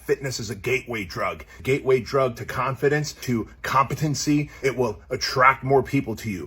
fitness is a gateway drug. Gateway drug to confidence, to competency. It will attract more people to you.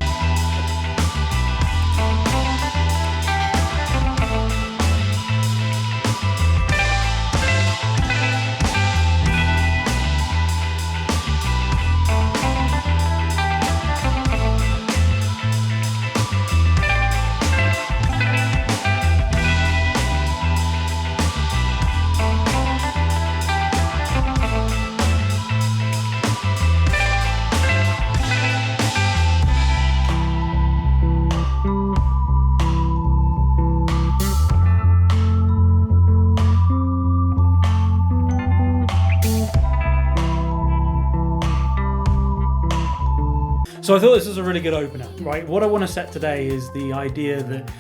So I thought this was a really good opener, right? What I want to set today is the idea that,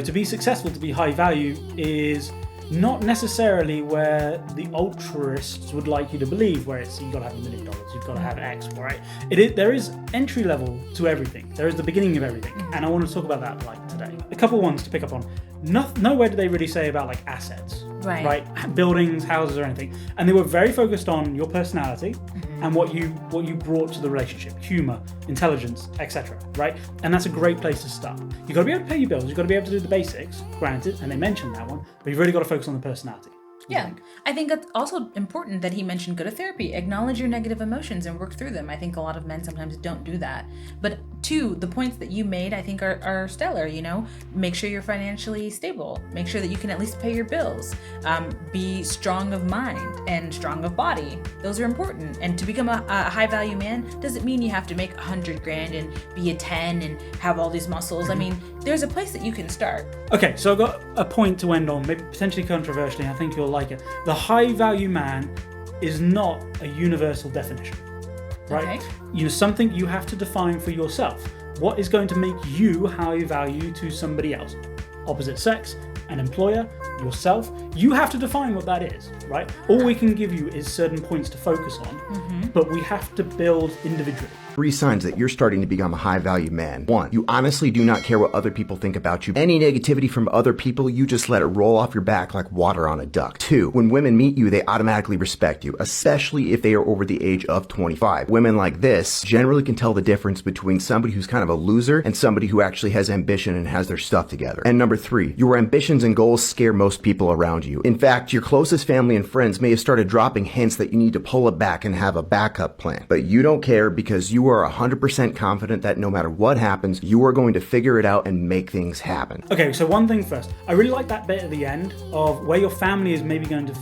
to be successful, to be high value is not necessarily where the altruists would like you to believe, where it's you've got to have $1 million, you've got to have X, right? There is entry level to everything. There is the beginning of everything. And I want to talk about that today. A couple ones to pick up on. Nowhere do they really say about assets, right? Buildings, houses or anything. And they were very focused on your personality and what you brought to the relationship, humor, intelligence, etc. Right? And that's a great place to start. You've got to be able to pay your bills, you've got to be able to do the basics, granted, and they mentioned that one, but you've really got to focus on the personality. Yeah, I think it's also important that he mentioned go to therapy, acknowledge your negative emotions and work through them. I think a lot of men sometimes don't do that. But two, the points that you made I think are stellar, Make sure you're financially stable. Make sure that you can at least pay your bills. Be strong of mind and strong of body. Those are important. And to become a high value man doesn't mean you have to make $100,000 and be a 10 and have all these muscles. I mean, there's a place that you can start. Okay, so I've got a point to end on, maybe potentially controversially. I think you'll like it. The high value man is not a universal definition, right? Okay. Something you have to define for yourself. What is going to make you high value to somebody else? Opposite sex, an employer, yourself. You have to define what that is, right? All we can give you is certain points to focus on, but we have to build individually. 3 signs that you're starting to become a high-value man. 1, you honestly do not care what other people think about you. Any negativity from other people, you just let it roll off your back like water on a duck. 2, when women meet you, they automatically respect you, especially if they are over the age of 25. Women like this generally can tell the difference between somebody who's kind of a loser and somebody who actually has ambition and has their stuff together. And number 3, your ambitions and goals scare most people around you. In fact, your closest family and friends may have started dropping hints that you need to pull it back and have a backup plan. But you don't care because you are 100% confident that no matter what happens, you are going to figure it out and make things happen. Okay, so one thing first. I really like that bit at the end of where your family is maybe going to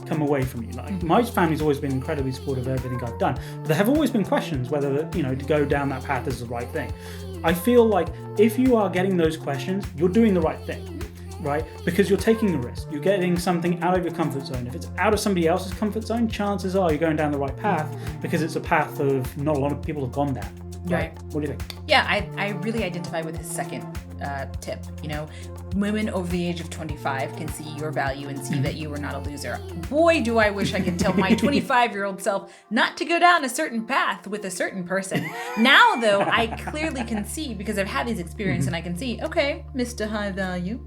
come away from you. My family's always been incredibly supportive of everything I've done, but there have always been questions whether, to go down that path is the right thing. I feel like if you are getting those questions, you're doing the right thing. Right? Because you're taking a risk. You're getting something out of your comfort zone. If it's out of somebody else's comfort zone, chances are you're going down the right path because it's a path of not a lot of people have gone down. Right? What do you think? Yeah, I really identify with his second tip. Women over the age of 25 can see your value and see that you are not a loser. Boy, do I wish I could tell my 25-year-old self not to go down a certain path with a certain person. Now, though, I clearly can see because I've had these experiences and I can see, okay, Mr. High Value.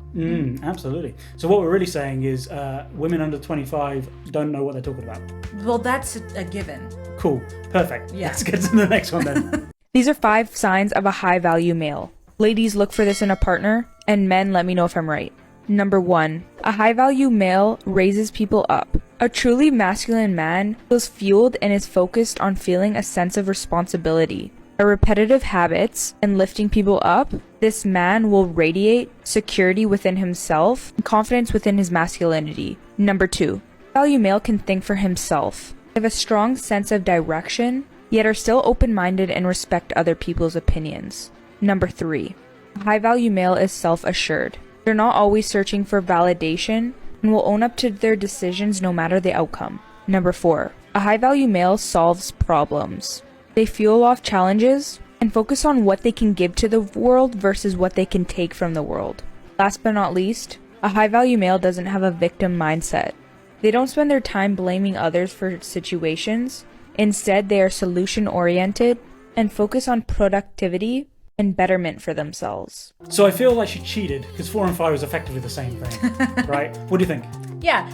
Absolutely. So what we're really saying is women under 25 don't know what they're talking about. Well, that's a given. Cool. Perfect. Yeah. Let's get to the next one then. These are 5 signs of a high-value male. Ladies, look for this in a partner, and men, let me know if I'm right. Number 1, a high-value male raises people up. A truly masculine man feels fueled and is focused on feeling a sense of responsibility. A repetitive habits and lifting people up, this man will radiate security within himself and confidence within his masculinity. Number 2, a value male can think for himself. They have a strong sense of direction, yet are still open-minded and respect other people's opinions. Number 3, a high-value male is self-assured. They're not always searching for validation and will own up to their decisions no matter the outcome. Number 4, a high-value male solves problems. They fuel off challenges and focus on what they can give to the world versus what they can take from the world. Last but not least, a high-value male doesn't have a victim mindset. They don't spend their time blaming others for situations. Instead, they are solution-oriented and focus on productivity and betterment for themselves. So I feel like she cheated because 4 and 5 was effectively the same thing, right? What do you think? Yeah,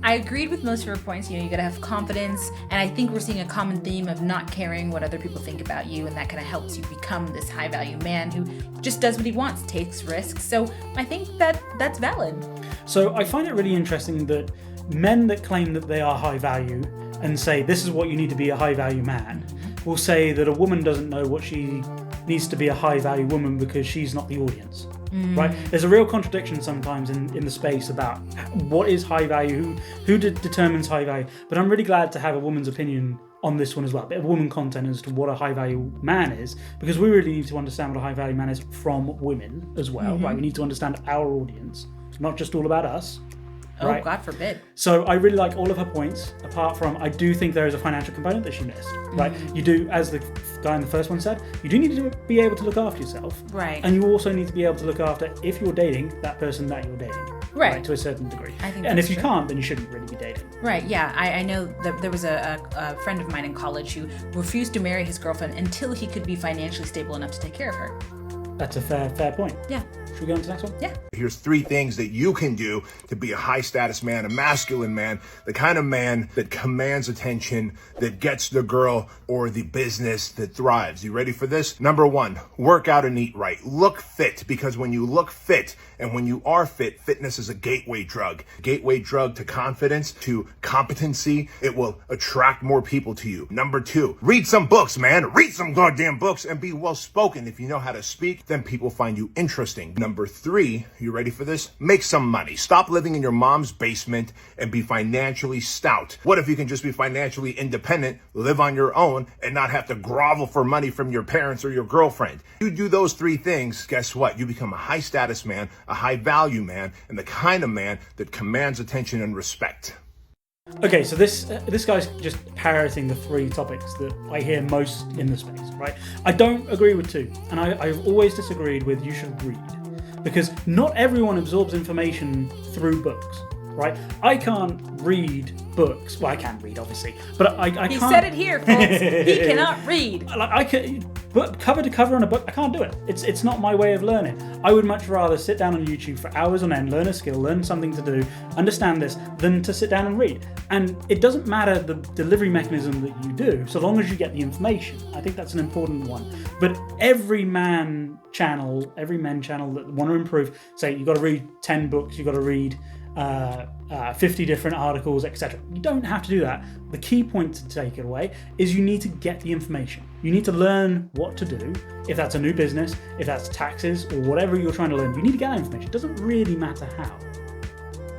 I agreed with most of her points. You gotta have confidence, and I think we're seeing a common theme of not caring what other people think about you, and that kind of helps you become this high value man who just does what he wants, takes risks. So I think that's valid. So I find it really interesting that men that claim that they are high value and say this is what you need to be a high value man will say that a woman doesn't know what she needs to be a high value woman because she's not the audience. Right? There's a real contradiction sometimes in the space about what is high value, who determines high value. But I'm really glad to have a woman's opinion on this one as well, a bit of woman content as to what a high value man is, because we really need to understand what a high value man is from women as well. Right? We need to understand our audience, not just all about us. Right? Oh, God forbid. So I really like all of her points, apart from I do think there is a financial component that she missed, right? You do, as the guy in the first one said, you do need to be able to look after yourself. Right. And you also need to be able to look after, if you're dating, that person that you're dating. Right. To a certain degree. I think and that's if you true. can't, then you shouldn't really be dating. Right, yeah. I know that there was a friend of mine in college who refused to marry his girlfriend until he could be financially stable enough to take care of her. That's a fair point. Yeah. Should we go on to the next one? Yeah. Here's 3 things that you can do to be a high status man, a masculine man, the kind of man that commands attention, that gets the girl or the business that thrives. You ready for this? Number 1, work out and eat right. Look fit, because when you look fit and when you are fit, fitness is a gateway drug. Gateway drug to confidence, to competency. It will attract more people to you. Number 2, read some books, man. Read some goddamn books and be well spoken. If you know how to speak, then people find you interesting. Number 3, you ready for this? Make some money. Stop living in your mom's basement and be financially stout. What if you can just be financially independent, live on your own, and not have to grovel for money from your parents or your girlfriend? You do those 3 things, guess what? You become a high status man, a high value man, and the kind of man that commands attention and respect. Okay, so this guy's just parroting the 3 topics that I hear most in the space, right? I don't agree with 2, and I've always disagreed with you should read, because not everyone absorbs information through books, right? I can't read books. Well, I can read, obviously, but I can't. He said it here, folks. He cannot read. Like I can, but cover to cover on a book, I can't do it. It's not my way of learning. I would much rather sit down on YouTube for hours on end, learn a skill, learn something to do, understand this, than to sit down and read. And it doesn't matter the delivery mechanism that you do, so long as you get the information. I think that's an important one. But every men channel that want to improve, say you got to read 10 books, you got to read 50 different articles, etc. You don't have to do that. The key point to take it away is you need to get the information. You need to learn what to do. If that's a new business, if that's taxes, or whatever you're trying to learn, you need to get that information. It doesn't really matter how.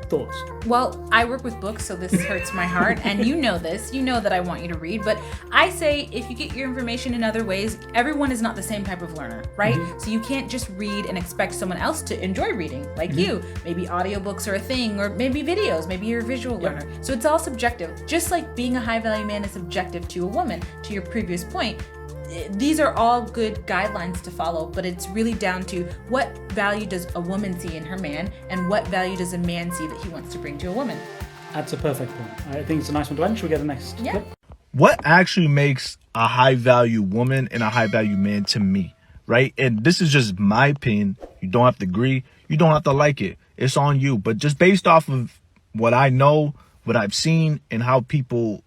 Thoughts? Well, I work with books, so this hurts my heart, and you know this. You know that I want you to read, but I say if you get your information in other ways, everyone is not the same type of learner, right? So you can't just read and expect someone else to enjoy reading, like you. Maybe audiobooks are a thing, or maybe videos, maybe you're a visual learner. So it's all subjective. Just like being a high value man is subjective to a woman, to your previous point. These are all good guidelines to follow, but it's really down to what value does a woman see in her man and what value does a man see that he wants to bring to a woman. That's a perfect point. I think it's a nice one to end. Should we get the next clip? What actually makes a high value woman and a high value man to me, right? And this is just my opinion. You don't have to agree. You don't have to like it. It's on you. But just based off of what I know, what I've seen, and how people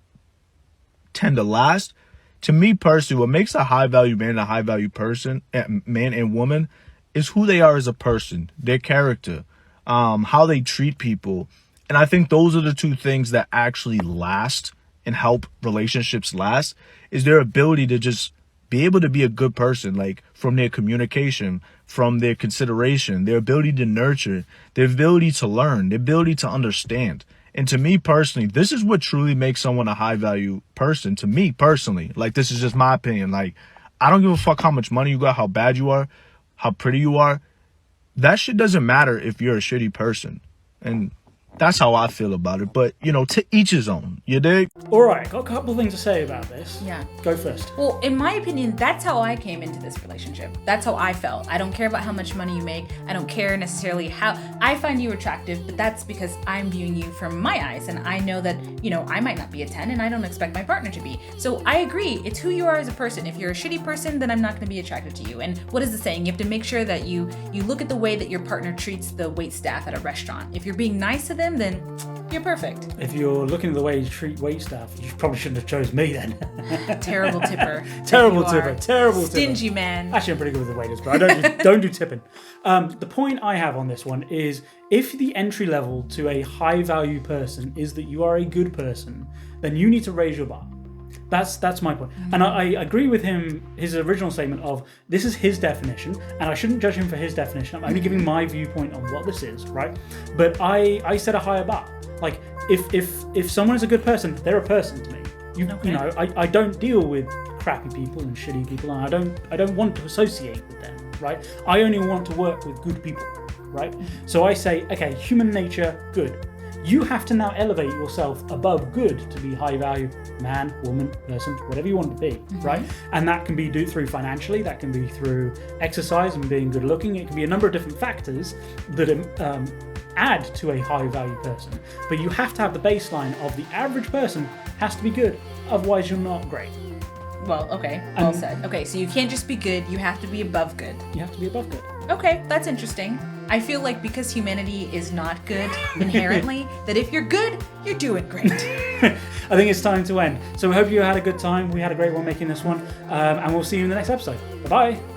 tend to last, to me personally, what makes a high value man and a high value person, man and woman, is who they are as a person, their character, how they treat people. And I think those are the 2 things that actually last and help relationships last, is their ability to just be able to be a good person, like from their communication, from their consideration, their ability to nurture, their ability to learn, their ability to understand. And to me personally, this is what truly makes someone a high value person. To me personally, like, this is just my opinion. Like, I don't give a fuck how much money you got, how bad you are, how pretty you are. That shit doesn't matter if you're a shitty person. And that's how I feel about it. But, you know, to each his own. You dig? All right, got a couple of things to say about this. Yeah. Go first. Well, in my opinion, that's how I came into this relationship. That's how I felt. I don't care about how much money you make. I don't care necessarily how I find you attractive, but that's because I'm viewing you from my eyes. And I know that, you know, I might not be a 10 and I don't expect my partner to be. So I agree. It's who you are as a person. If you're a shitty person, then I'm not going to be attracted to you. And what is the saying? You have to make sure that you look at the way that your partner treats the waitstaff at a restaurant. If you're being nice to them, then You're perfect. If you're looking at the way you treat wait staff, you probably shouldn't have chose me then. Terrible tipper. Terrible tipper. Stingy man. Actually, I'm pretty good with the waiters, but I don't do tipping. The point I have on this one is if the entry level to a high value person is that you are a good person, then you need to raise your bar. That's my point. And I agree with him, his original statement of this is his definition, and I shouldn't judge him for his definition. I'm only giving my viewpoint on what this is, right? But I set a higher bar. Like, if someone is a good person, they're a person to me. You know, I don't deal with crappy people and shitty people, and I don't want to associate with them, right? I only want to work with good people, right? So I say, okay, human nature, good. You have to now elevate yourself above good to be high value man, woman, person, whatever you want to be, right? And that can be through financially, that can be through exercise and being good looking. It can be a number of different factors that add to a high value person. But you have to have the baseline of the average person has to be good, otherwise you're not great. Well, okay, well said. Okay, so you can't just be good, you have to be above good. You have to be above good. Okay, that's interesting. I feel like because humanity is not good inherently, that if you're good, you're doing great. I think it's time to end. So we hope you had a good time. We had a great one making this one. And we'll see you in the next episode. Bye-bye.